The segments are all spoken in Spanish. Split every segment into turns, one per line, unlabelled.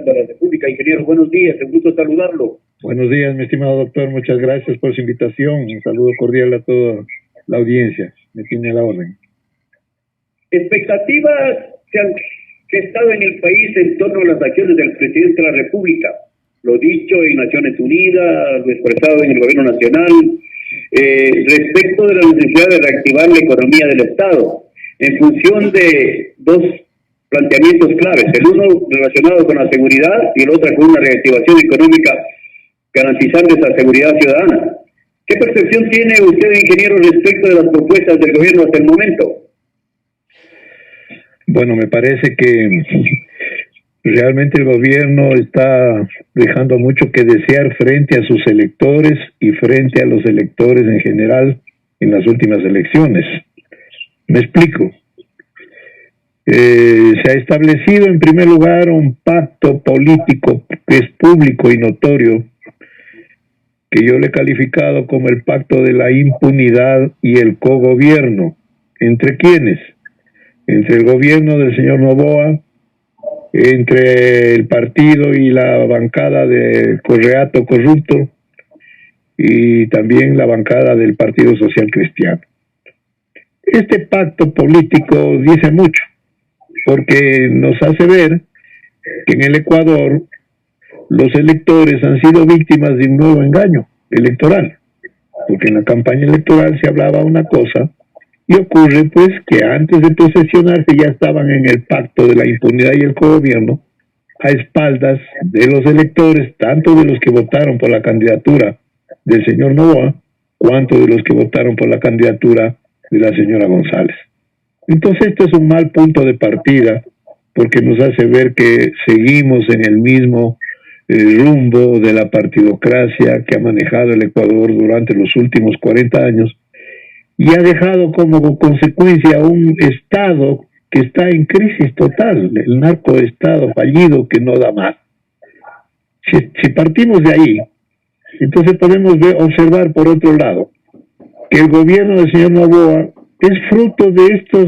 de la República. Ingeniero, buenos días, un gusto saludarlo.
Buenos días, mi estimado doctor, muchas gracias por su invitación. Un saludo cordial a toda la audiencia. Me tiene a la orden.
Expectativas que han estado en el país en torno a las acciones del presidente de la República. Lo dicho en Naciones Unidas, lo expresado en el gobierno nacional, respecto de la necesidad de reactivar la economía del Estado, en función de dos planteamientos claves, el uno relacionado con la seguridad y el otro con una reactivación económica garantizando esa seguridad ciudadana. ¿Qué percepción tiene usted, ingeniero, respecto de las propuestas del gobierno hasta el momento?
Bueno, me parece que realmente el gobierno está dejando mucho que desear frente a sus electores y frente a los electores en general en las últimas elecciones. Me explico. Se ha establecido en primer lugar un pacto político que es público y notorio, que yo le he calificado como el pacto de la impunidad y el cogobierno. ¿Entre quiénes? Entre el gobierno del señor Noboa, entre el partido y la bancada de Correato corrupto y también la bancada del Partido Social Cristiano. Este pacto político dice mucho, porque nos hace ver que en el Ecuador los electores han sido víctimas de un nuevo engaño electoral, porque en la campaña electoral se hablaba una cosa y ocurre pues que antes de posesionarse ya estaban en el pacto de la impunidad y el cogobierno a espaldas de los electores, tanto de los que votaron por la candidatura del señor Noboa, cuanto de los que votaron por la candidatura de la señora González. Entonces esto es un mal punto de partida, porque nos hace ver que seguimos en el mismo rumbo de la partidocracia que ha manejado el Ecuador durante los últimos 40 años y ha dejado como consecuencia un Estado que está en crisis total, el narcoestado fallido que no da más. Si partimos de ahí, entonces podemos observar por otro lado que el gobierno del señor Noboa es fruto de estos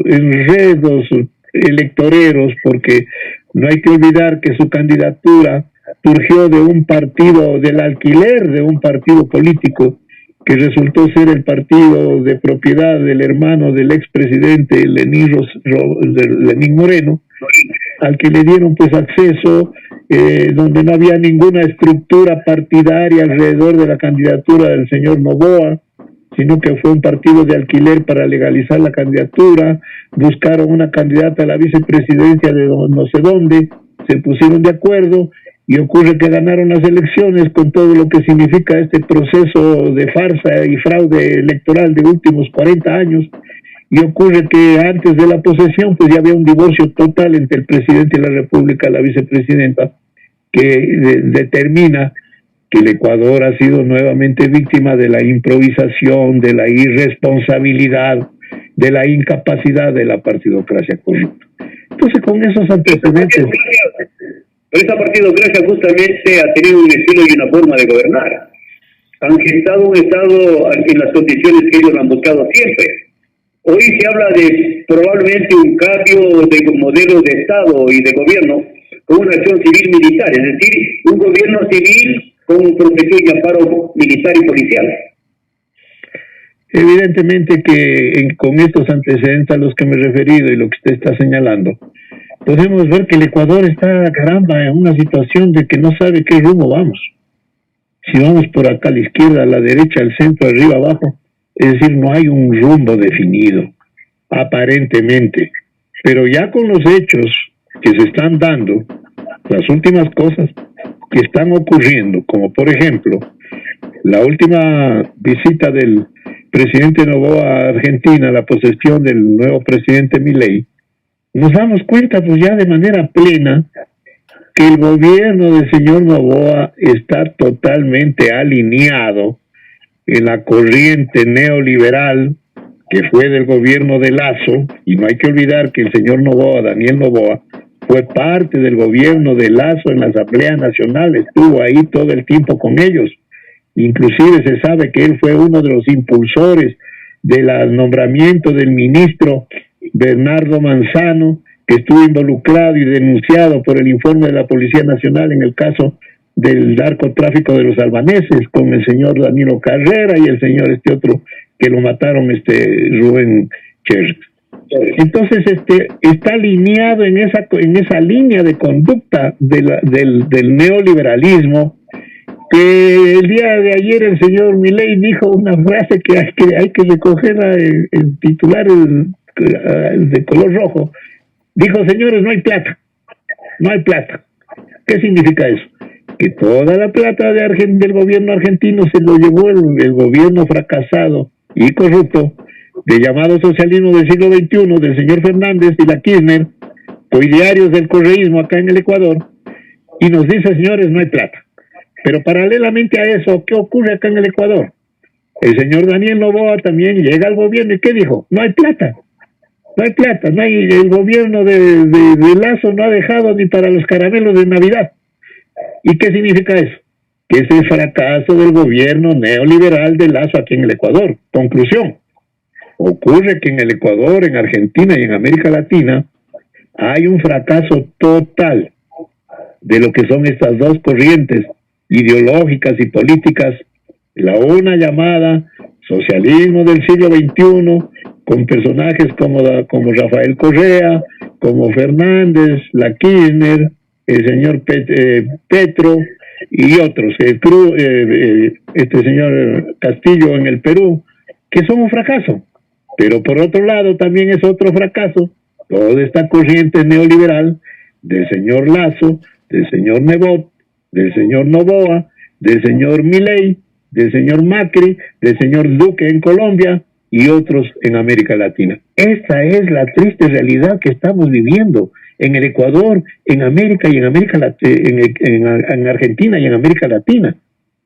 enredos electoreros, porque no hay que olvidar que su candidatura surgió de un partido, del alquiler de un partido político que resultó ser el partido de propiedad del hermano del expresidente Lenín Moreno, al que le dieron pues acceso, donde no había ninguna estructura partidaria alrededor de la candidatura del señor Noboa, sino que fue un partido de alquiler para legalizar la candidatura. Buscaron una candidata a la vicepresidencia de no sé dónde, se pusieron de acuerdo y ocurre que ganaron las elecciones con todo lo que significa este proceso de farsa y fraude electoral de últimos 40 años, y ocurre que antes de la posesión pues ya había un divorcio total entre el presidente de la República y la vicepresidenta, que determina que el Ecuador ha sido nuevamente víctima de la improvisación, de la irresponsabilidad, de la incapacidad de la partidocracia corrupta. Entonces, con esos antecedentes...
Pero esa partidocracia justamente ha tenido un estilo y una forma de gobernar. Han gestado un Estado en las condiciones que ellos han buscado siempre. Hoy se habla de probablemente un cambio de modelo de Estado y de gobierno con una acción civil-militar, es decir, un gobierno civil con protección y amparo militar y policial.
Evidentemente que con estos antecedentes a los que me he referido y lo que usted está señalando, podemos ver que el Ecuador está, caramba, en una situación de que no sabe qué rumbo vamos. Si vamos por acá a la izquierda, a la derecha, al centro, arriba, abajo, es decir, no hay un rumbo definido, aparentemente. Pero ya con los hechos que se están dando, las últimas cosas que están ocurriendo, como por ejemplo, la última visita del presidente Noboa a Argentina, la posesión del nuevo presidente Milei, nos damos cuenta pues ya de manera plena que el gobierno del señor Noboa está totalmente alineado en la corriente neoliberal que fue del gobierno de Lasso, y no hay que olvidar que el señor Noboa, Daniel Noboa, fue parte del gobierno de Lasso en la Asamblea Nacional, estuvo ahí todo el tiempo con ellos. Inclusive se sabe que él fue uno de los impulsores del nombramiento del ministro Bernardo Manzano, que estuvo involucrado y denunciado por el informe de la Policía Nacional en el caso del narcotráfico de los albaneses, con el señor Danilo Carrera y el señor otro que lo mataron, Rubén Cherks. Entonces está alineado en esa línea de conducta del neoliberalismo, que el día de ayer el señor Milei dijo una frase que hay que recogerla en titulares de color rojo. Dijo: señores, no hay plata. ¿Qué significa eso? Que toda la plata del gobierno argentino se lo llevó el gobierno fracasado y corrupto de llamado socialismo del siglo XXI del señor Fernández y la Kirchner, coidearios del correísmo acá en el Ecuador, y nos dice: señores, no hay plata. Pero paralelamente a eso, ¿qué ocurre acá en el Ecuador? El señor Daniel Noboa también llega al gobierno y ¿qué dijo? No hay plata, el gobierno de Lasso no ha dejado ni para los caramelos de Navidad. ¿Y qué significa eso? Que es el fracaso del gobierno neoliberal de Lasso aquí en el Ecuador. Conclusión: ocurre que en el Ecuador, en Argentina y en América Latina hay un fracaso total de lo que son estas dos corrientes ideológicas y políticas, la una llamada socialismo del siglo XXI, con personajes como Rafael Correa, como Fernández, la Kirchner, el señor Petro y otros, señor Castillo en el Perú, que son un fracaso. Pero por otro lado también es otro fracaso toda esta corriente neoliberal del señor Lasso, del señor Nebot, del señor Noboa, del señor Milei, del señor Macri, del señor Duque en Colombia y otros en América Latina. Esta es la triste realidad que estamos viviendo en el Ecuador, en América y en Argentina y en América Latina.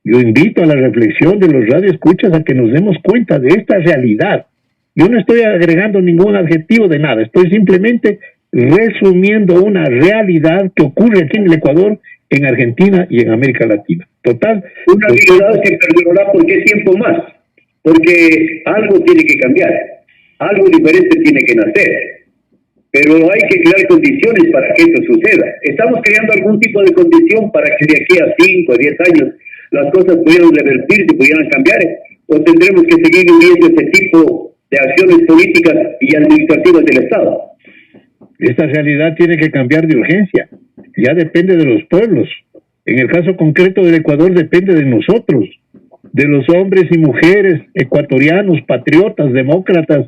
Yo invito a la reflexión de los radioescuchas a que nos demos cuenta de esta realidad. Yo no estoy agregando ningún adjetivo de nada, estoy simplemente resumiendo una realidad que ocurre aquí en el Ecuador, en Argentina y en América Latina. Total.
Una realidad que perdurará por qué tiempo más, porque algo tiene que cambiar, algo diferente tiene que nacer, pero hay que crear condiciones para que esto suceda. Estamos creando algún tipo de condición para que de aquí a 5 o 10 años las cosas pudieran revertirse, pudieran cambiar, o tendremos que seguir viviendo este tipo de acciones políticas y administrativas del Estado.
Esta realidad tiene que cambiar de urgencia. Ya depende de los pueblos. En el caso concreto del Ecuador depende de nosotros, de los hombres y mujeres ecuatorianos, patriotas, demócratas,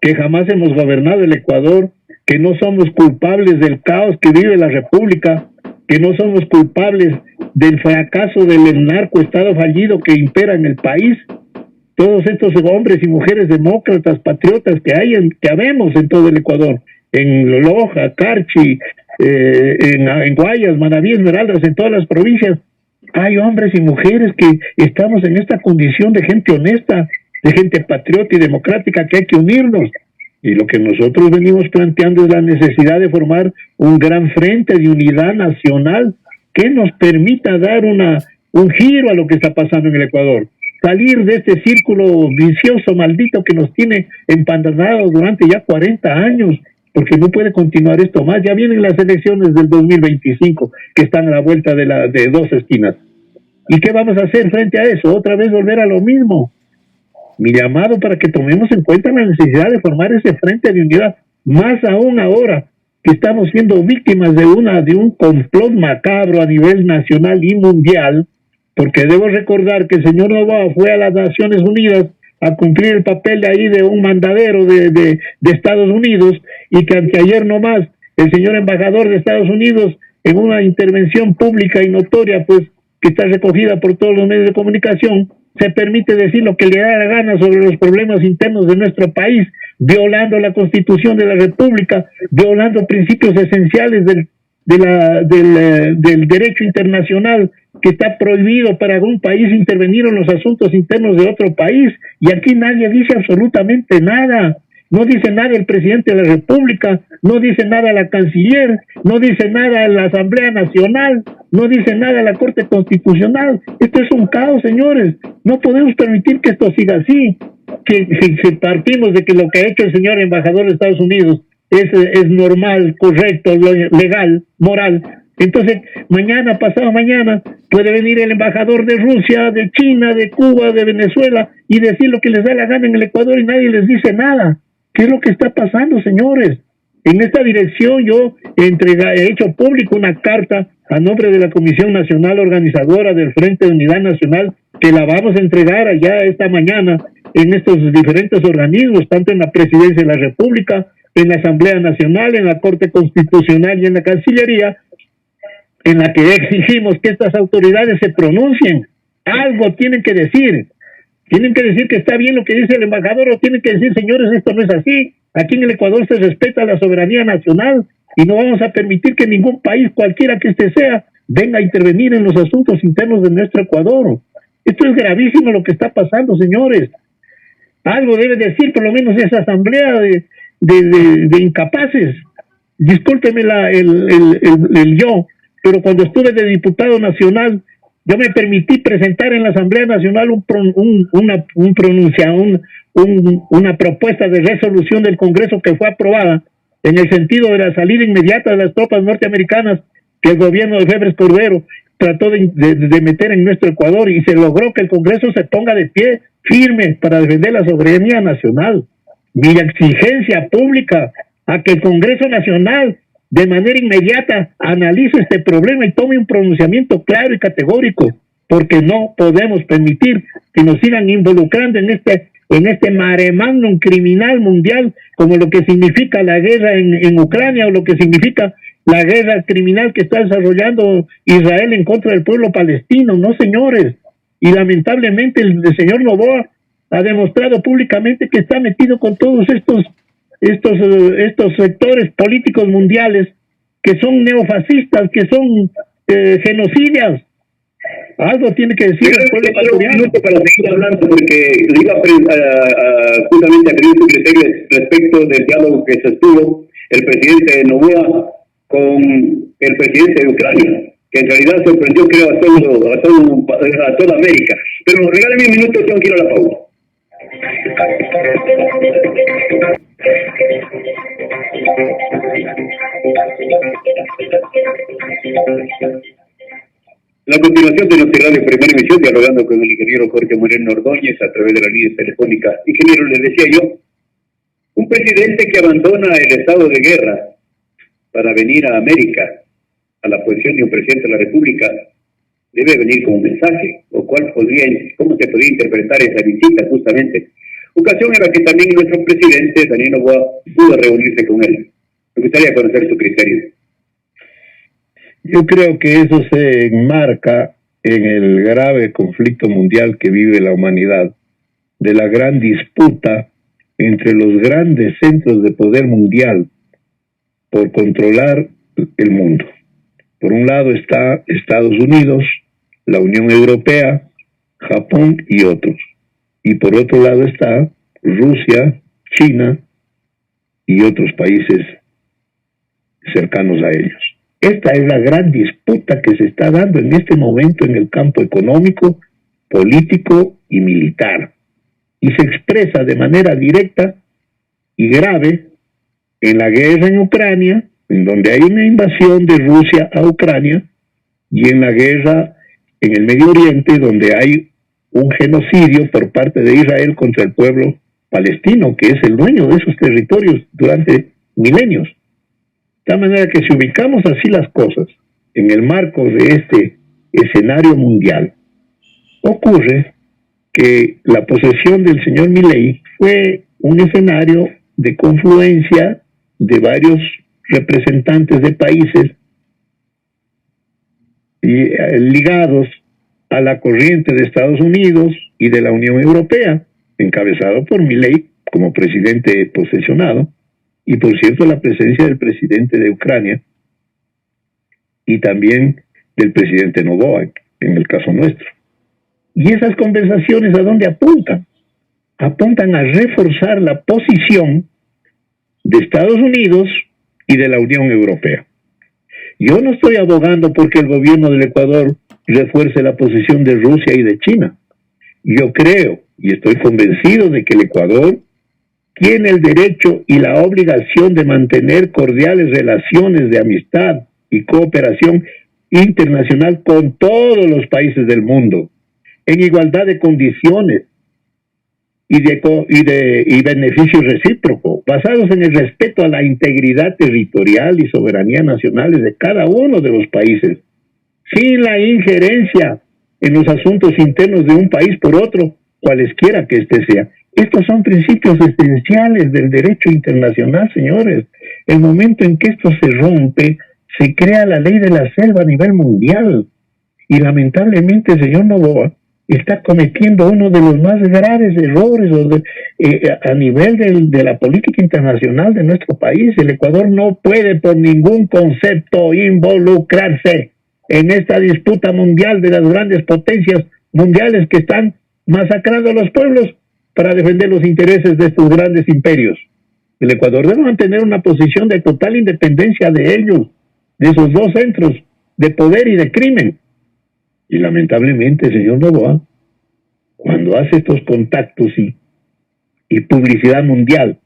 que jamás hemos gobernado el Ecuador, que no somos culpables del caos que vive la República, que no somos culpables del fracaso del narcoestado fallido que impera en el país. Todos estos hombres y mujeres demócratas, patriotas que habemos en todo el Ecuador, en Loja, Carchi, en Guayas, Manaví, Esmeraldas, en todas las provincias, hay hombres y mujeres que estamos en esta condición de gente honesta, de gente patriota y democrática, que hay que unirnos. Y lo que nosotros venimos planteando es la necesidad de formar un gran frente de unidad nacional que nos permita dar un giro a lo que está pasando en el Ecuador. Salir de este círculo vicioso, maldito, que nos tiene empantanados durante ya 40 años, porque no puede continuar esto más. Ya vienen las elecciones del 2025, que están a la vuelta de dos esquinas. ¿Y qué vamos a hacer frente a eso? Otra vez volver a lo mismo. Mi llamado para que tomemos en cuenta la necesidad de formar ese frente de unidad, más aún ahora que estamos siendo víctimas de un complot macabro a nivel nacional y mundial, porque debo recordar que el señor Noboa fue a las Naciones Unidas a cumplir el papel de ahí de un mandadero de Estados Unidos, y que anteayer nomás el señor embajador de Estados Unidos, en una intervención pública y notoria, pues que está recogida por todos los medios de comunicación, se permite decir lo que le da la gana sobre los problemas internos de nuestro país, violando la Constitución de la República, violando principios esenciales del derecho internacional, que está prohibido para algún país intervenir en los asuntos internos de otro país, y aquí nadie dice absolutamente nada. No dice nada el presidente de la República, no dice nada la canciller, no dice nada la Asamblea Nacional, no dice nada la Corte Constitucional. Esto es un caos, señores. No podemos permitir que esto siga así. Que si partimos de que lo que ha hecho el señor embajador de Estados Unidos es normal, correcto, legal, moral. Entonces, mañana, pasado mañana, puede venir el embajador de Rusia, de China, de Cuba, de Venezuela y decir lo que les da la gana en el Ecuador y nadie les dice nada. ¿Qué es lo que está pasando, señores? En esta dirección yo he hecho público una carta a nombre de la Comisión Nacional Organizadora del Frente de Unidad Nacional, que la vamos a entregar allá esta mañana en estos diferentes organismos, tanto en la Presidencia de la República, en la Asamblea Nacional, en la Corte Constitucional y en la Cancillería, en la que exigimos que estas autoridades se pronuncien. Algo tienen que decir. Tienen que decir que está bien lo que dice el embajador, o tienen que decir, señores, esto no es así. Aquí en el Ecuador se respeta la soberanía nacional y no vamos a permitir que ningún país, cualquiera que este sea, venga a intervenir en los asuntos internos de nuestro Ecuador. Esto es gravísimo lo que está pasando, señores. Algo debe decir por lo menos esa asamblea de incapaces. Discúlpeme el yo, pero cuando estuve de diputado nacional, yo me permití presentar en la Asamblea Nacional una propuesta de resolución del Congreso que fue aprobada en el sentido de la salida inmediata de las tropas norteamericanas que el gobierno de Febres Cordero trató de meter en nuestro Ecuador, y se logró que el Congreso se ponga de pie firme para defender la soberanía nacional. Mi exigencia pública a que el Congreso Nacional de manera inmediata analice este problema y tome un pronunciamiento claro y categórico, porque no podemos permitir que nos sigan involucrando en este mare magnum criminal mundial, como lo que significa la guerra en Ucrania, o lo que significa la guerra criminal que está desarrollando Israel en contra del pueblo palestino. No, señores. Y lamentablemente el señor Noboa ha demostrado públicamente que está metido con todos estos sectores políticos mundiales que son neofascistas, que son genocidas. Algo tiene que decir el pueblo ecuatoriano.
Un minuto para seguir hablando, porque le iba justamente a pedir su criterio respecto del diálogo que sostuvo el presidente Noboa con el presidente de Ucrania, que en realidad sorprendió, creo, a toda América. Pero regálame un minuto, tengo que ir a la pausa. La continuación de nuestra radio Primera Emisión, dialogando con el ingeniero Jorge Moreno Ordóñez a través de la línea telefónica. Ingeniero, le decía yo, un presidente que abandona el estado de guerra para venir a América, a la posición de un presidente de la República, debe venir con un mensaje, o cómo se podría interpretar esa visita justamente. Ocasión en la que también nuestro presidente, Daniel Noboa, pudo reunirse con él. Me gustaría conocer su criterio.
Yo creo que eso se enmarca en el grave conflicto mundial que vive la humanidad, de la gran disputa entre los grandes centros de poder mundial por controlar el mundo. Por un lado está Estados Unidos, la Unión Europea, Japón y otros. Y por otro lado está Rusia, China y otros países cercanos a ellos. Esta es la gran disputa que se está dando en este momento en el campo económico, político y militar. Y se expresa de manera directa y grave en la guerra en Ucrania, en donde hay una invasión de Rusia a Ucrania, y en la guerra en el Medio Oriente, donde hay un genocidio por parte de Israel contra el pueblo palestino, que es el dueño de esos territorios durante milenios. De tal manera que si ubicamos así las cosas en el marco de este escenario mundial, ocurre que la posesión del señor Milei fue un escenario de confluencia de varios representantes de países ligados a la corriente de Estados Unidos y de la Unión Europea, encabezado por Milei como presidente posesionado, y por cierto la presencia del presidente de Ucrania y también del presidente Noboa, en el caso nuestro. Y esas conversaciones, ¿a dónde apuntan? Apuntan a reforzar la posición de Estados Unidos y de la Unión Europea. Yo no estoy abogando porque el gobierno del Ecuador refuerce la posición de Rusia y de China. Yo creo y estoy convencido de que el Ecuador tiene el derecho y la obligación de mantener cordiales relaciones de amistad y cooperación internacional con todos los países del mundo, en igualdad de condiciones y beneficios recíprocos, basados en el respeto a la integridad territorial y soberanía nacionales de cada uno de los países, sin la injerencia en los asuntos internos de un país por otro, cualesquiera que éste sea. Estos son principios esenciales del derecho internacional, señores. El momento en que esto se rompe, se crea la ley de la selva a nivel mundial. Y lamentablemente el señor Noboa está cometiendo uno de los más graves errores a nivel de la política internacional de nuestro país. El Ecuador no puede por ningún concepto involucrarse en esta disputa mundial de las grandes potencias mundiales que están masacrando a los pueblos para defender los intereses de estos grandes imperios. El Ecuador debe mantener una posición de total independencia de ellos, de esos dos centros de poder y de crimen. Y lamentablemente, señor Noboa, cuando hace estos contactos y publicidad mundial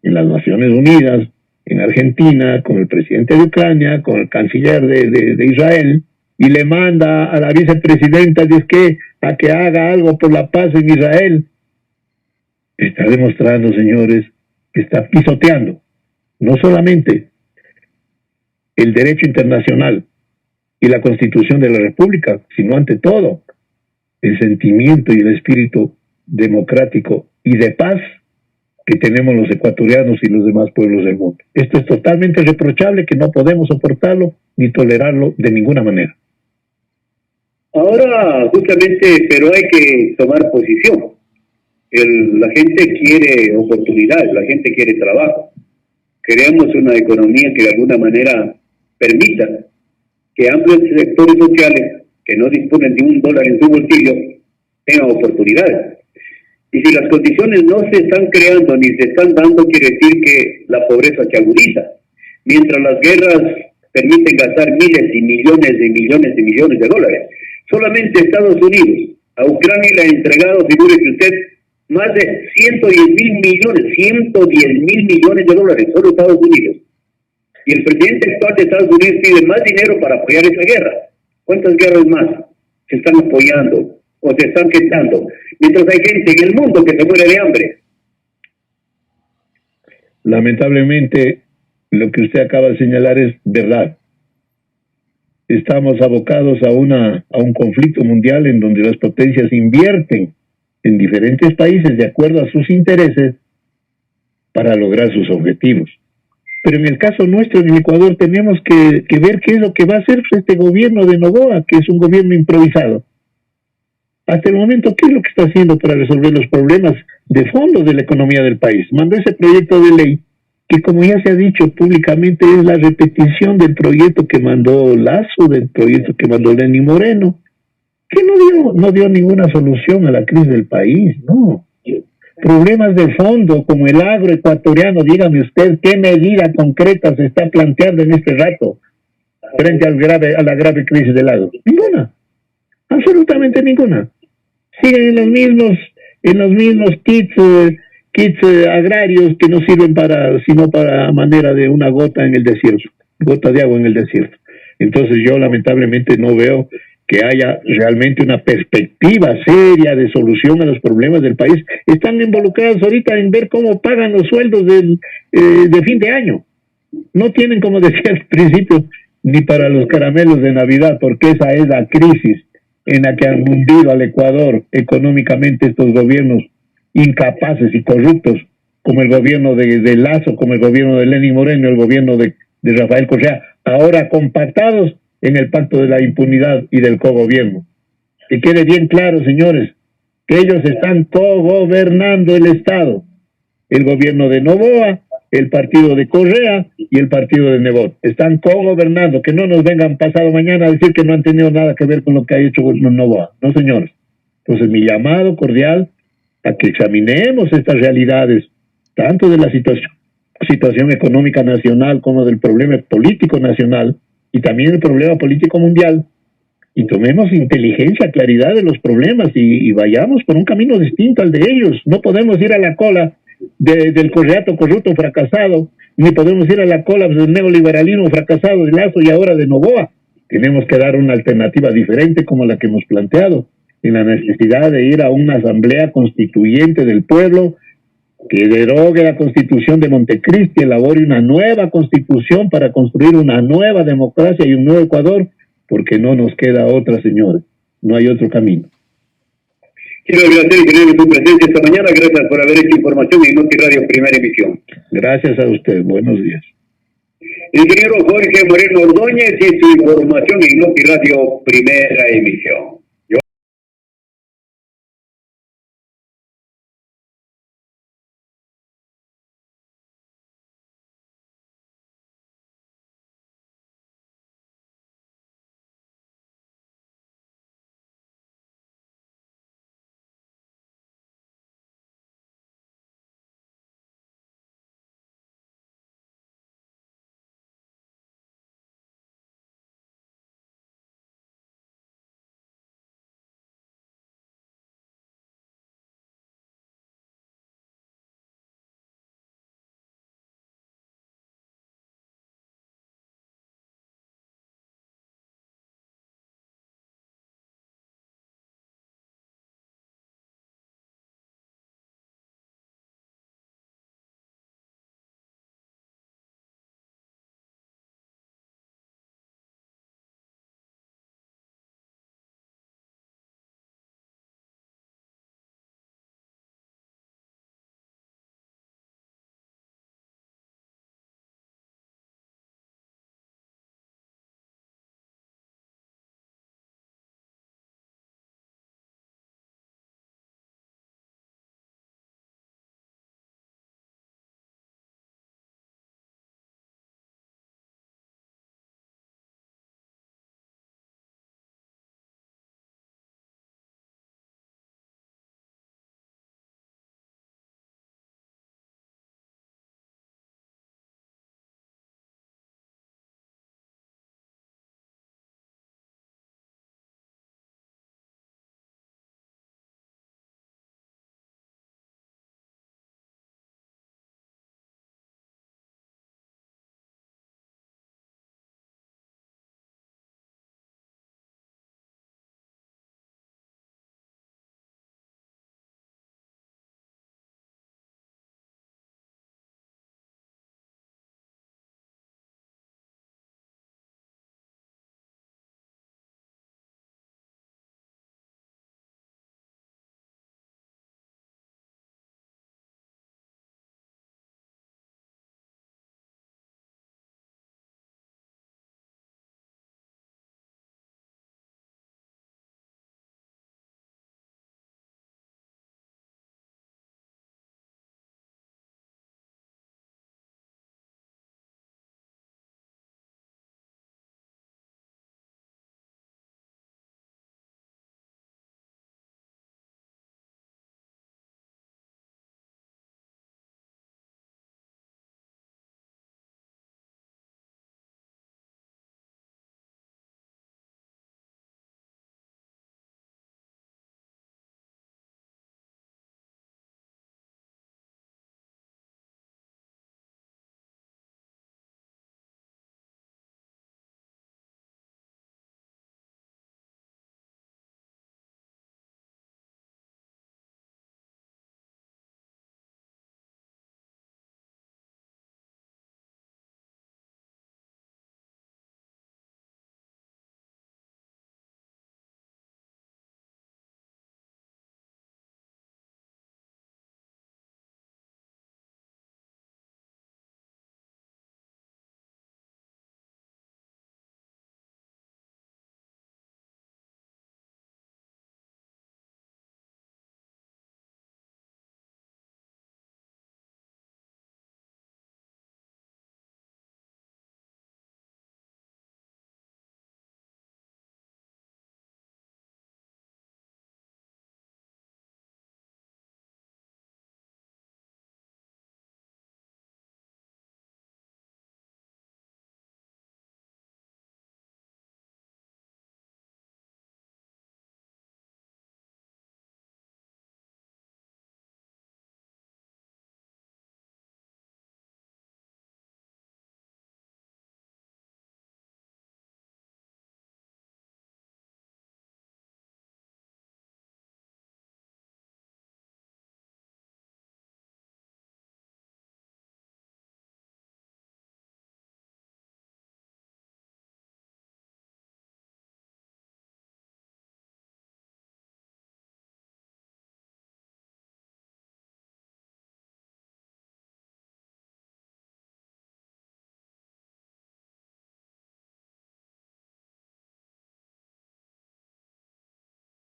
en las Naciones Unidas, en Argentina, con el presidente de Ucrania, con el canciller de Israel, y le manda a la vicepresidenta a que haga algo por la paz en Israel, está demostrando, señores, que está pisoteando no solamente el derecho internacional y la Constitución de la República, sino ante todo el sentimiento y el espíritu democrático y de paz que tenemos los ecuatorianos y los demás pueblos del mundo. Esto es totalmente reprochable, que no podemos soportarlo ni tolerarlo de ninguna manera.
Ahora, justamente, pero hay que tomar posición. La gente quiere oportunidades, la gente quiere trabajo. Queremos una economía que de alguna manera permita que amplios sectores sociales que no disponen de $1 en su bolsillo tengan oportunidades. Y si las condiciones no se están creando ni se están dando, quiere decir que la pobreza se agudiza. Mientras las guerras permiten gastar miles y millones de dólares. Solamente Estados Unidos a Ucrania le ha entregado, figúrese usted, más de 110 mil millones de dólares, solo Estados Unidos. Y el presidente actual de Estados Unidos pide más dinero para apoyar esa guerra. ¿Cuántas guerras más se están apoyando o se están gestando? Mientras hay gente en el mundo que se muere de hambre.
Lamentablemente, lo que usted acaba de señalar es verdad. Estamos abocados a un conflicto mundial en donde las potencias invierten en diferentes países de acuerdo a sus intereses para lograr sus objetivos. Pero en el caso nuestro, en el Ecuador, tenemos que ver qué es lo que va a hacer este gobierno de Noboa, que es un gobierno improvisado. Hasta el momento, ¿qué es lo que está haciendo para resolver los problemas de fondo de la economía del país? Mandó ese proyecto de ley que, como ya se ha dicho públicamente, es la repetición del proyecto que mandó Lazo, del proyecto que mandó Lenín Moreno, que no dio ninguna solución a la crisis del país, no. Problemas de fondo como el agroecuatoriano, dígame usted, ¿qué medida concreta se está planteando en este rato frente a la grave crisis del agro? Ninguna, absolutamente ninguna. Siguen en los mismos kits agrarios que no sirven sino para manera de una gota en el desierto, gota de agua en el desierto. Entonces yo lamentablemente no veo que haya realmente una perspectiva seria de solución a los problemas del país. Están involucrados ahorita en ver cómo pagan los sueldos de fin de año. No tienen, como decía al principio, ni para los caramelos de Navidad, porque esa es la crisis en la que han hundido al Ecuador económicamente estos gobiernos incapaces y corruptos, como el gobierno de Lazo, como el gobierno de Lenín Moreno, el gobierno de Rafael Correa, ahora compactados en el pacto de la impunidad y del cogobierno. Que quede bien claro, señores, que ellos están cogobernando el Estado. El gobierno de Noboa, el partido de Correa y el partido de Nebot. Están cogobernando, que no nos vengan pasado mañana a decir que no han tenido nada que ver con lo que ha hecho Noboa. No, señores. Entonces, mi llamado cordial a que examinemos estas realidades, tanto de la situación económica nacional como del problema político nacional, y también el problema político mundial, y tomemos inteligencia, claridad de los problemas y vayamos por un camino distinto al de ellos. No podemos ir a la cola del correato corrupto fracasado, ni podemos ir a la cola del neoliberalismo fracasado de Lazo y ahora de Noboa. Tenemos que dar una alternativa diferente como la que hemos planteado, en la necesidad de ir a una asamblea constituyente del pueblo que derogue la constitución de Montecristi, elabore una nueva constitución para construir una nueva democracia y un nuevo Ecuador, porque no nos queda otra, señores, no hay otro camino.
Quiero agradecer, ingeniero, su presencia esta mañana. Gracias por haber hecho información en Noti Radio Primera Emisión.
Gracias a usted. Buenos días.
Ingeniero Jorge Moreno Ordóñez y su información en Noti Radio Primera Emisión.